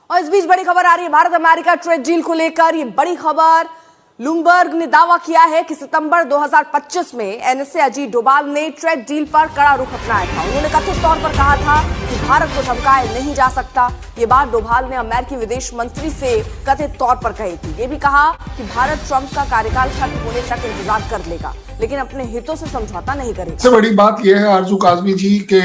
और इस बीच बड़ी खबर आ रही है भारत अमेरिका ट्रेड डील को लेकर। ये बड़ी खबर, ब्लूमबर्ग ने दावा किया है कि सितंबर 2025 में एनएसए अजीत डोभाल ने ट्रेड डील पर कड़ा रुख अपनाया था। उन्होंने कथित तौर पर कहा था कि भारत को धमकाया नहीं जा सकता। ये बात डोभाल ने अमेरिकी विदेश मंत्री से कथित तौर पर कही थी। ये भी कहा कि भारत ट्रंप का कार्यकाल खत्म होने तक इंतजार कर लेगा, लेकिन अपने हितों से समझौता नहीं करेगा। सबसे बड़ी बात यह है आरजू काज़मी जी के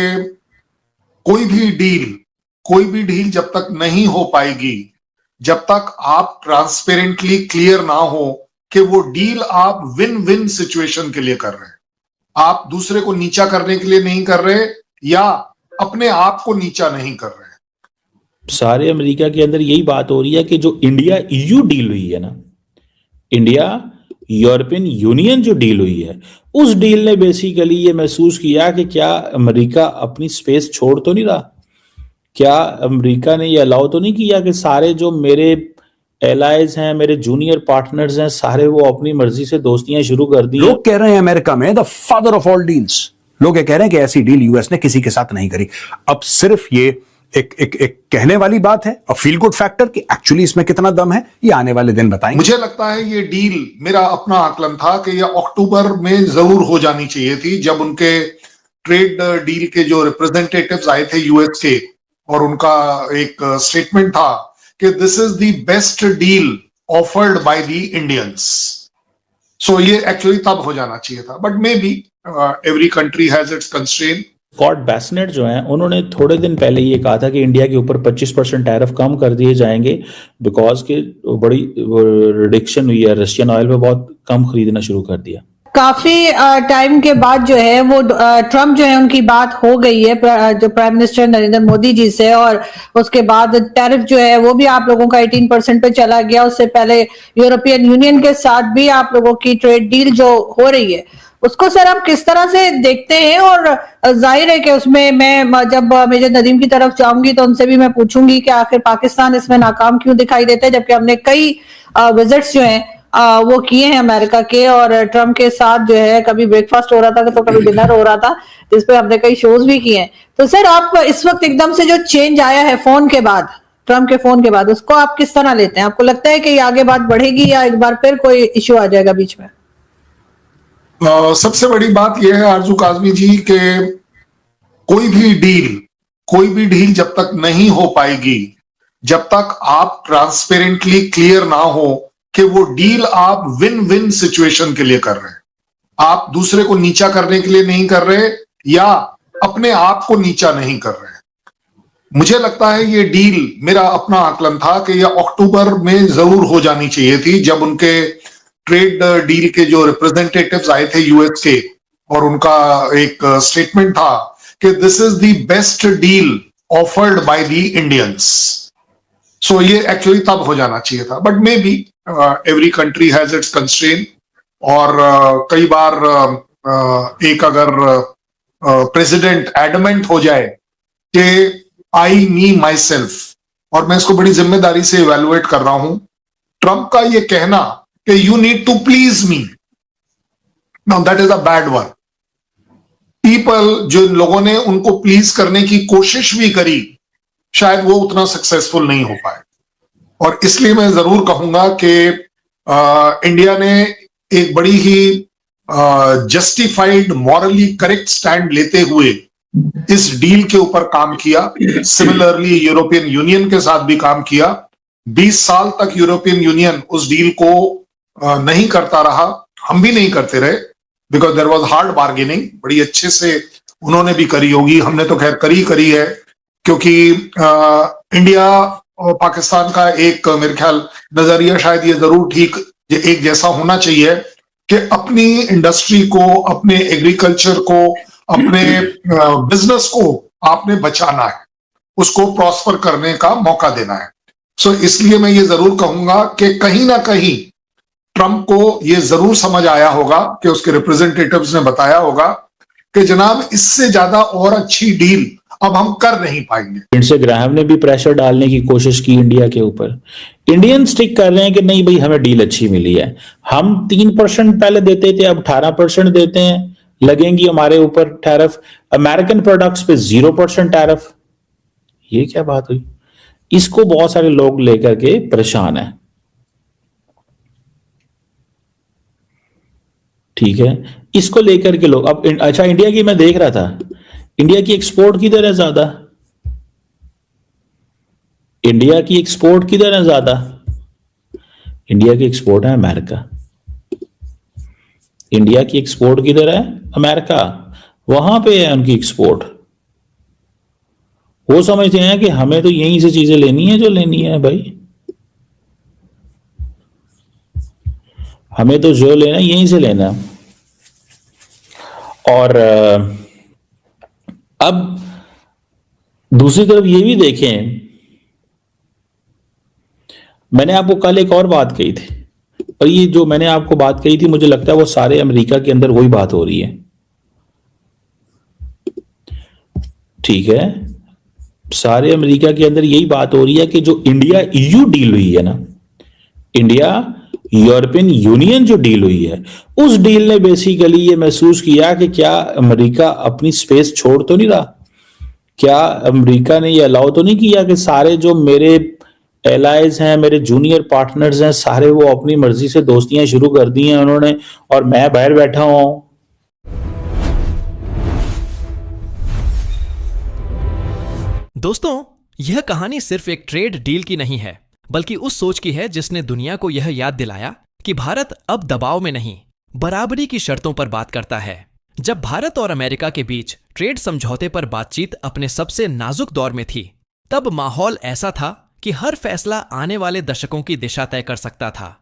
कोई भी डील जब तक नहीं हो पाएगी, जब तक आप ट्रांसपेरेंटली क्लियर ना हो कि वो डील आप विन विन सिचुएशन के लिए कर रहे हैं, आप दूसरे को नीचा करने के लिए नहीं कर रहे या अपने आप को नीचा नहीं कर रहे। सारे अमेरिका के अंदर यही बात हो रही है कि जो इंडिया ईयू डील हुई है ना, इंडिया यूरोपियन यूनियन जो डील हुई है, उस डील ने बेसिकली ये महसूस किया कि क्या अमेरिका अपनी स्पेस छोड़ तो नहीं रहा, क्या अमेरिका ने ये अलाउ तो नहीं किया कि सारे जो मेरे एलाइज हैं, मेरे जूनियर पार्टनर्स हैं, सारे वो अपनी मर्जी से दोस्तियां शुरू कर दी। लोग कह रहे हैं अमेरिका में the father of all deals, लोग ये कह रहे हैं कि ऐसी डील यूएस ने किसी के साथ नहीं करी। अब सिर्फ ये एक कहने वाली बात है, और फील गुड फैक्टर कि एक्चुअली इसमें कितना दम है, ये आने वाले दिन बताएंगे। मुझे लगता है ये डील, मेरा अपना आकलन था कि ये अक्टूबर में जरूर हो जानी चाहिए थी, जब उनके ट्रेड डील के जो रिप्रेजेंटेटिव्स आए थे यूएस के, और उनका एक स्टेटमेंट था कि this is the best deal offered by the Indians. So ये एक्चुअली तब हो जाना चाहिए था, but maybe every country has its constraint. Scott Bessent जो हैं, उन्होंने थोड़े दिन पहले ये कहा था कि इंडिया के ऊपर 25% टैरिफ कम कर दिए जाएंगे, बिकॉज के बड़ी रिडक्शन हुई है, रशियन ऑयल पे बहुत कम खरीदना शुरू कर दिया। काफी टाइम के बाद जो है वो ट्रम्प जो है उनकी बात हो गई है जो प्राइम मिनिस्टर नरेंद्र मोदी जी से, और उसके बाद टैरिफ जो है वो भी आप लोगों का 18% पे चला गया। उससे पहले यूरोपियन यूनियन के साथ भी आप लोगों की ट्रेड डील जो हो रही है, उसको सर आप किस तरह से देखते हैं? और जाहिर है कि उसमें मैं जब मेजर नदीम की तरफ जाऊंगी तो उनसे भी मैं पूछूंगी कि आखिर पाकिस्तान इसमें नाकाम क्यों दिखाई देता है, जबकि हमने कई विजिट्स जो हैं वो किए हैं अमेरिका के, और ट्रम्प के साथ जो है कभी ब्रेकफास्ट हो रहा था तो कभी डिनर हो रहा था, जिसपे हमने कई शोज भी किए हैं। तो सर आप इस वक्त एकदम से जो चेंज आया है फोन के बाद, ट्रम्प के फोन के बाद, उसको आप किस तरह लेते हैं? आपको लगता है कि ये आगे बात बढ़ेगी या एक बार फिर कोई इश्यू आ जाएगा बीच में? सबसे बड़ी बात यह है आरजू काज़मी जी के कोई भी डील जब तक नहीं हो पाएगी, जब तक आप ट्रांसपेरेंटली क्लियर ना हो कि वो डील आप विन विन सिचुएशन के लिए कर रहे हैं, आप दूसरे को नीचा करने के लिए नहीं कर रहे या अपने आप को नीचा नहीं कर रहे। मुझे लगता है ये डील, मेरा अपना आकलन था कि ये अक्टूबर में जरूर हो जानी चाहिए थी, जब उनके ट्रेड डील के जो रिप्रेजेंटेटिव्स आए थे यूएस के, और उनका एक स्टेटमेंट था कि this is the best deal offered by the Indians. So ये एक्चुअली तब हो जाना चाहिए था, but maybe every country has its constraint. और कई बार एक अगर प्रेसिडेंट एडमेंट हो जाए कि आई मी माई सेल्फ, और मैं इसको बड़ी जिम्मेदारी से इवेलुएट कर रहा हूं, ट्रंप का ये कहना कि you need to please me, now that is a bad word. People, जो लोगों ने उनको प्लीज करने की कोशिश भी करी, शायद वो उतना सक्सेसफुल नहीं हो पाए। और इसलिए मैं जरूर कहूंगा कि इंडिया ने एक बड़ी ही जस्टिफाइड, मॉरली करेक्ट स्टैंड लेते हुए इस डील के ऊपर काम किया। सिमिलरली यूरोपियन यूनियन के साथ भी काम किया। 20 साल तक यूरोपियन यूनियन उस डील को नहीं करता रहा, हम भी नहीं करते रहे, because there was hard bargaining. बड़ी अच्छे से उन्होंने भी करी होगी, हमने तो खैर करी है, क्योंकि इंडिया और पाकिस्तान का एक मेरे ख्याल नजरिया शायद ये जरूर ठीक एक जैसा होना चाहिए कि अपनी इंडस्ट्री को, अपने एग्रीकल्चर को, अपने बिजनेस को आपने बचाना है, उसको प्रॉस्पर करने का मौका देना है। सो इसलिए मैं ये जरूर कहूंगा कि कहीं ना कहीं ट्रंप को ये जरूर समझ आया होगा कि उसके रिप्रेजेंटेटिव्स ने बताया होगा कि जनाब इससे ज्यादा और अच्छी डील अब हम कर नहीं पाएंगे। लिंडसे ग्राहम ने भी प्रेशर डालने की कोशिश की इंडिया के ऊपर। इंडियन स्टिक कर रहे हैं कि नहीं भाई हमें डील अच्छी मिली है, हम 3% पहले देते थे, अब 18% देते हैं, लगेंगी हमारे ऊपर टैरिफ। अमेरिकन प्रोडक्ट्स पे 0% टैरिफ। ये क्या बात हुई? इसको बहुत सारे लोग लेकर के परेशान है। ठीक है, इसको लेकर के लोग अब अच्छा, इंडिया की मैं देख रहा था, इंडिया की एक्सपोर्ट किधर है ज्यादा? इंडिया की एक्सपोर्ट किधर है ज्यादा? इंडिया की एक्सपोर्ट है अमेरिका। इंडिया की एक्सपोर्ट किधर है? अमेरिका। वहां पे है उनकी एक्सपोर्ट। वो समझते हैं कि हमें तो यहीं से चीजें लेनी है जो लेनी है भाई, हमें तो जो लेना है यहीं से लेना है। और अब दूसरी तरफ ये भी देखें, मैंने आपको कल एक और बात कही थी, और ये जो मैंने आपको बात कही थी मुझे लगता है वो सारे अमेरिका के अंदर वही बात हो रही है। ठीक है, सारे अमेरिका के अंदर यही बात हो रही है कि जो इंडिया ईयू डील हुई है ना, इंडिया यूरोपियन यूनियन जो डील हुई है, उस डील ने बेसिकली ये महसूस किया कि क्या अमेरिका अपनी स्पेस छोड़ तो नहीं रहा, क्या अमेरिका ने ये अलाउ तो नहीं किया कि सारे जो मेरे एलाइज हैं, मेरे जूनियर पार्टनर्स हैं, सारे वो अपनी मर्जी से दोस्तियां शुरू कर दी हैं उन्होंने, और मैं बाहर बैठा हुआ हूं। दोस्तों, यह कहानी सिर्फ एक ट्रेड डील की नहीं है, बल्कि उस सोच की है जिसने दुनिया को यह याद दिलाया कि भारत अब दबाव में नहीं, बराबरी की शर्तों पर बात करता है। जब भारत और अमेरिका के बीच ट्रेड समझौते पर बातचीत अपने सबसे नाजुक दौर में थी, तब माहौल ऐसा था कि हर फैसला आने वाले दशकों की दिशा तय कर सकता था।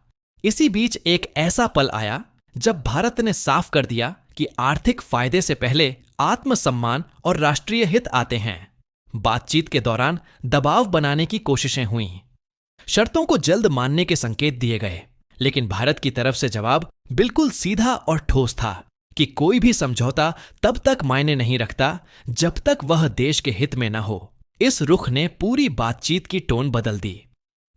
इसी बीच एक ऐसा पल आया जब भारत ने साफ कर दिया कि आर्थिक फायदे से पहले आत्मसम्मान और राष्ट्रीय हित आते हैं। बातचीत के दौरान दबाव बनाने की कोशिशें हुईं, शर्तों को जल्द मानने के संकेत दिए गए, लेकिन भारत की तरफ से जवाब बिल्कुल सीधा और ठोस था कि कोई भी समझौता तब तक मायने नहीं रखता जब तक वह देश के हित में न हो। इस रुख ने पूरी बातचीत की टोन बदल दी।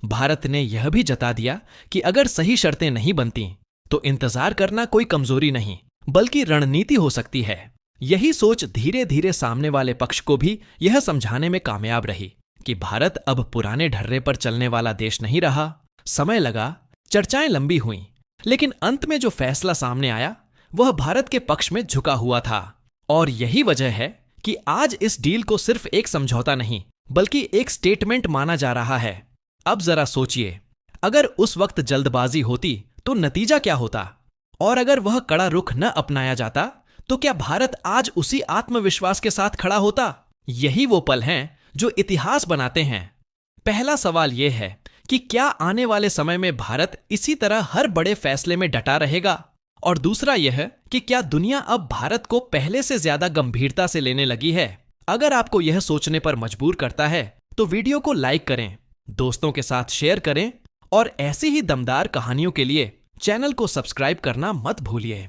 भारत ने यह भी जता दिया कि अगर सही शर्तें नहीं बनती तो इंतजार करना कोई कमजोरी नहीं, बल्कि रणनीति हो सकती है। यही सोच धीरे धीरे सामने वाले पक्ष को भी यह समझाने में कामयाब रही कि भारत अब पुराने ढर्रे पर चलने वाला देश नहीं रहा। समय लगा, चर्चाएं लंबी हुईं, लेकिन अंत में जो फैसला सामने आया वह भारत के पक्ष में झुका हुआ था। और यही वजह है कि आज इस डील को सिर्फ एक समझौता नहीं, बल्कि एक स्टेटमेंट माना जा रहा है। अब जरा सोचिए, अगर उस वक्त जल्दबाजी होती तो नतीजा क्या होता, और अगर वह कड़ा रुख न अपनाया जाता तो क्या भारत आज उसी आत्मविश्वास के साथ खड़ा होता? यही वो पल हैं जो इतिहास बनाते हैं। पहला सवाल यह है कि क्या आने वाले समय में भारत इसी तरह हर बड़े फैसले में डटा रहेगा, और दूसरा यह कि क्या दुनिया अब भारत को पहले से ज्यादा गंभीरता से लेने लगी है। अगर आपको यह सोचने पर मजबूर करता है तो वीडियो को लाइक करें, दोस्तों के साथ शेयर करें, और ऐसी ही दमदार कहानियों के लिए चैनल को सब्सक्राइब करना मत भूलिए।